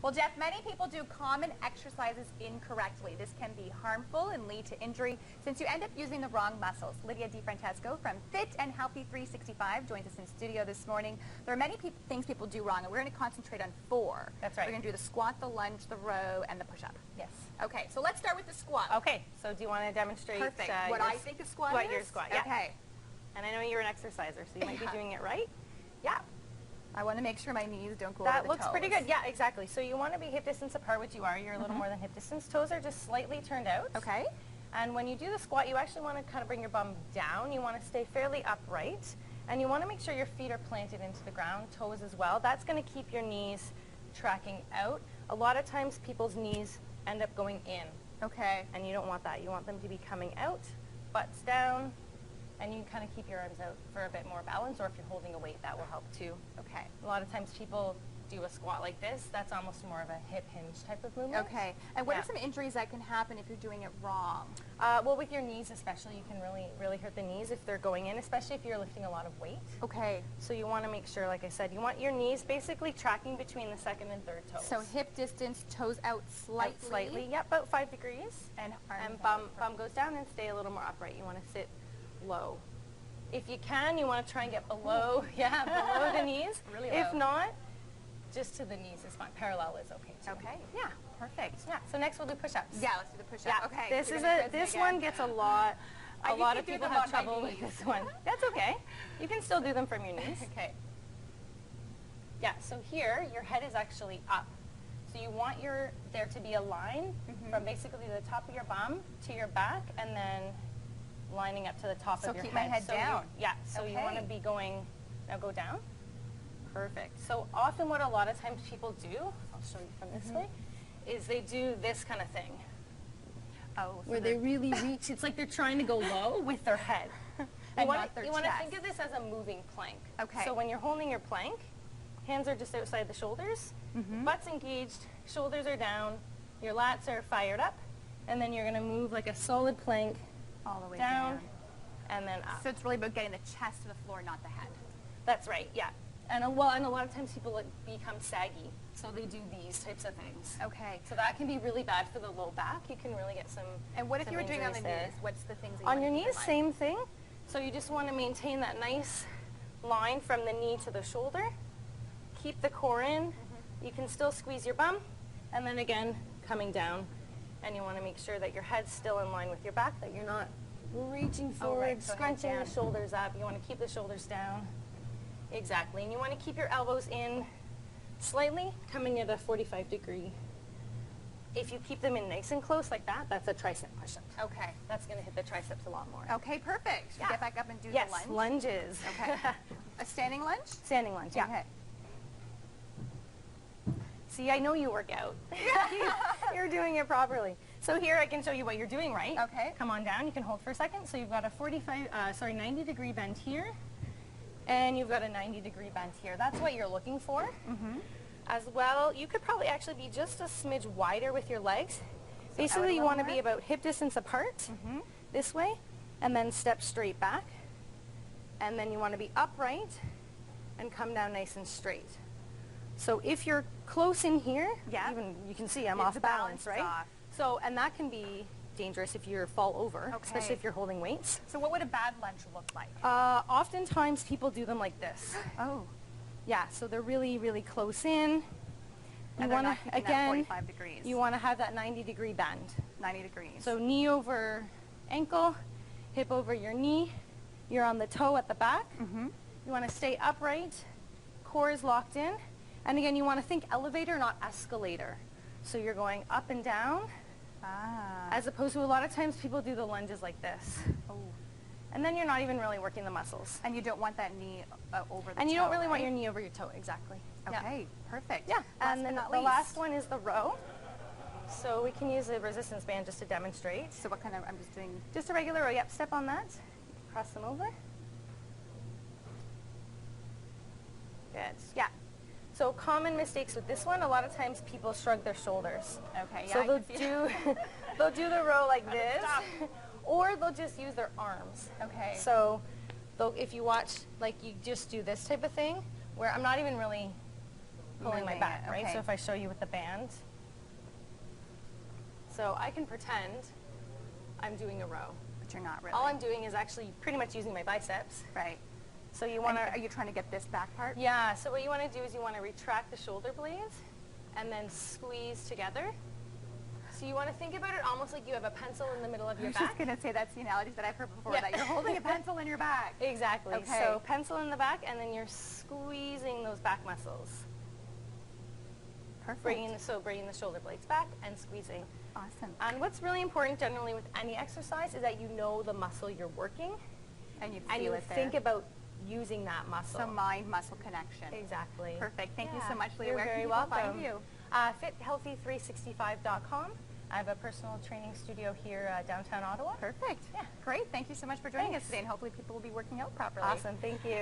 Well, Jeff, many people do common exercises incorrectly. This can be harmful and lead to injury since you end up using the wrong muscles. Lydia Francesco from Fit and Healthy 365 joins us in studio this morning. There are many things people do wrong, and we're going to concentrate on 4. That's right. We're going to do the squat, the lunge, the row, and the push-up. Yes. Okay, so let's start with the squat. Okay, so do you want to demonstrate Perfect. What I think a squat is? Your squat, yeah. Okay. And I know you're an exerciser, so you might be doing it right. Yeah. I want to make sure my knees don't go over the toes. That looks pretty good. Yeah, exactly. So you want to be hip distance apart, which you are. You're a little more than hip distance. Toes are just slightly turned out. Okay. And when you do the squat, you actually want to kind of bring your bum down. You want to stay fairly upright. And you want to make sure your feet are planted into the ground, toes as well. That's going to keep your knees tracking out. A lot of times people's knees end up going in. Okay. And you don't want that. You want them to be coming out, butts down, and you can kind of keep your arms out for a bit more balance, or if you're holding a weight, that will help too. Okay. A lot of times people do a squat like this. That's almost more of a hip hinge type of movement. Okay. And what are some injuries that can happen if you're doing it wrong? Well, with your knees especially, you can really hurt the knees if they're going in, especially if you're lifting a lot of weight. Okay. So you want to make sure, like I said, you want your knees basically tracking between the second and third toes. So hip distance, toes out slightly. Out slightly, yeah, about 5 degrees. And bum goes down and stay a little more upright. You want to sit low. If you can, you want to try and get below, below the knees. Really low. If not, just to the knees is fine. Parallel is okay too. Okay. Yeah. Perfect. Yeah. So next we'll do push-ups. Yeah, let's do the push-up. Yeah. Okay. This one gets a lot. A lot of people have trouble with this one. That's okay. You can still do them from your knees. Okay. Yeah. So here, your head is actually up. So you want there to be a line from basically the top of your bum to your back, and then lining up to the top of your head. So keep my head down. So you want to be going, now go down. Perfect. So often what a lot of times people do, I'll show you from this way, is they do this kind of thing. Oh. Where they really reach, it's like they're trying to go low with their head. And not their chest. You want to think of this as a moving plank. Okay. So when you're holding your plank, hands are just outside the shoulders, butt's engaged, shoulders are down, your lats are fired up, and then you're going to move like a solid plank all the way down, and then up. So it's really about getting the chest to the floor, not the head. That's right, yeah. And a lot of times people become saggy, so they do these types of things. Okay. So that can be really bad for the low back. You can really get some. And what if you were doing on the there. knees? What's the things that you on your want to knees? Same thing. So you just want to maintain that nice line from the knee to the shoulder. Keep the core in. You can still squeeze your bum, and then again coming down. And you want to make sure that your head's still in line with your back, that you're not reaching forward, so scrunching the shoulders up. You want to keep the shoulders down. Exactly. And you want to keep your elbows in slightly, coming at a 45-degree. If you keep them in nice and close like that, that's a tricep push-up. Okay. That's going to hit the triceps a lot more. Okay, perfect. Yeah. Get back up and do yes, the lunge. lunges. Okay. A standing lunge? Standing lunge, yeah. Okay. See, I know you work out. You're doing it properly. So here I can show you what you're doing right. Okay. Come on down. You can hold for a second. So you've got a 90-degree bend here, and you've got a 90-degree bend here. That's what you're looking for. As well, you could probably actually be just a smidge wider with your legs. So basically, you want to be about hip distance apart this way, and then step straight back. And then you want to be upright and come down nice and straight. So if you're close in here, even you can see I'm off balance, right? Off. So, and that can be dangerous if you fall over, especially if you're holding weights. So what would a bad lunge look like? Oftentimes people do them like this. Oh. Yeah, so they're really, really close in. And you want to, again, 45 degrees. You want to have that 90-degree bend. 90 degrees. So knee over ankle, hip over your knee. You're on the toe at the back. You want to stay upright. Core is locked in. And again, you want to think elevator, not escalator. So you're going up and down, as opposed to a lot of times people do the lunges like this. Oh. And then you're not even really working the muscles. And you don't want that knee over the toe, And you don't really want your knee over your toe, exactly. Okay, perfect. Yeah, and then the last one is the row. So we can use a resistance band just to demonstrate. So what kind of, I'm just doing... Just a regular row, yep, step on that. Cross them over. Good, yeah. So common mistakes with this one, a lot of times people shrug their shoulders. Okay, yeah. So they'll do the row like this, or they'll just use their arms. Okay. So if you watch, like you just do this type of thing, where I'm not even really pulling my Moving back, it, right? okay. So if I show you with the band, so I can pretend I'm doing a row. But you're not really. All I'm doing is actually pretty much using my biceps. Right. So you want to, Are you trying to get this back part? yeah, so what you want to do is you want to retract the shoulder blades and then squeeze together. So you want to think about it almost like you have a pencil in the middle of I your was back. just going to say that's the analogy that I've heard before, Yeah. that you're holding a pencil in your back. Exactly. Okay. So pencil in the back and then you're squeezing those back muscles. Perfect. Bringing the shoulder blades back and squeezing. Awesome. And what's really important generally with any exercise is that you know the muscle you're working And you and feel you it there. think about using that muscle. So mind-muscle connection. Exactly. Perfect. Thank you Yeah. so much, Lydia. You're Where very can people welcome. find you? FitHealthy365.com. I have a personal training studio here downtown Ottawa. Perfect. Yeah. Great. Thank you so much for joining us Thanks. today, and hopefully people will be working out properly. Awesome. Thank you.